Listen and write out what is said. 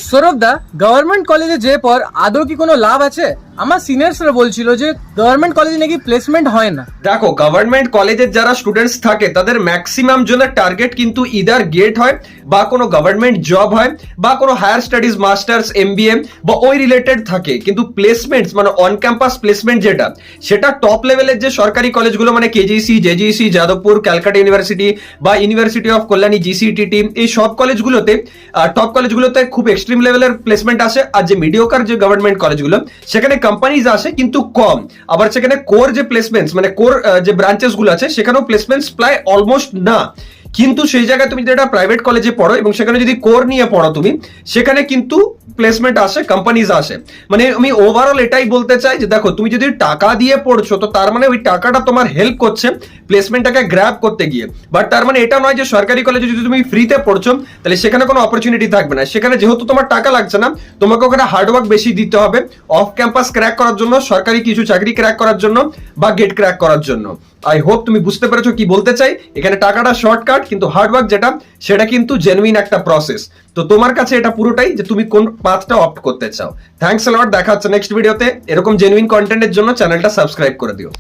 সৌরভ দা, government কলেজে যে পর আদৌ কি কোনো লাভ আছে? আমার সিনিয়র্সরা বলছিল যে গভর্নমেন্ট কলেজে নাকি প্লেসমেন্ট হয় না। দেখো, গভর্নমেন্ট কলেজের যারা স্টুডেন্টস থাকে তাদের ম্যাক্সিমাম জনের টার্গেট কিন্তু ইদার গেট হয়, বা কোনো গভর্নমেন্ট জব হয়, বা কোনো হায়ার স্টাডিজ মাস্টার্স এমবিএ বা ওই রিলেটেড থাকে। কিন্তু প্লেসমেন্টস মানে অন ক্যাম্পাস প্লেসমেন্ট সেটা টপ লেভেলের যে সরকারি কলেজগুলো মানে কেজিসি, জেজিসি, যাদবপুর, ক্যালকাটা ইউনিভার্সিটি বা ইউনিভার্সিটি অফ কল্যাণী, জিসিটিটি, এই সব কলেজগুলোতে টপ কলেজগুলোতে খুব এক্সট্রিম লেভেলের প্লেসমেন্ট আসে। আর যে মিডিওকার যে গভর্নমেন্ট কলেজগুলো সেখানে কোম্পানিজ আসে কিন্তু কম। আবার সেখানে কোর যে প্লেসমেন্টস মানে কোর যে ব্রাঞ্চেস গুলো আছে সেখানেও প্লেসমেন্টস প্রায় অলমোস্ট না। কিন্তু সেই জায়গায় তুমি যেটা প্রাইভেট কলেজে পড়ো এবং সেখানে যদি কোর নিয়ে পড়ো তুমি, সেখানে কিন্তু প্লেসমেন্ট আসে, কোম্পানিজ আসে। মানে আমি ওভারঅল এটাই বলতে চাই যে দেখো, তুমি যদি টাকা দিয়ে পড়ছো তো তার মানে ওই টাকাটা তোমার হেল্প করছে প্লেসমেন্টটাকে গ্র্যাব করতে গিয়ে। বাট তার মানে এটা নয় যে সরকারি কলেজে যদি তুমি ফ্রিতে পড়ছো তাহলে সেখানে কোনো অপরচুনিটি থাকবে না। সেখানে যেহেতু তোমার টাকা লাগছে না, তোমাকে ওখানে হার্ডওয়ার্ক বেশি দিতে হবে অফ ক্যাম্পাস ক্র্যাক করার জন্য, সরকারি কিছু চাকরি ক্র্যাক করার জন্য বা গেট ক্র্যাক করার জন্য। আই হোপ তুমি বুঝতে পেরেছো কি বলতে চাই। এখানে টাকাটা শর্টকাট, কিন্তু হার্ডওয়ার্ক যেটা সেটা কিন্তু জেনুইন একটা প্রসেস। তো তোমার কাছে এটা পুরোটাই যে তুমি কোন পাথটা অপ্ট করতে চাও। থ্যাঙ্কস আ লট, দেখা হচ্ছে নেক্সট ভিডিওতে। এরকম জেনুইন কন্টেন্টের জন্য চ্যানেলটা সাবস্ক্রাইব করে দিও।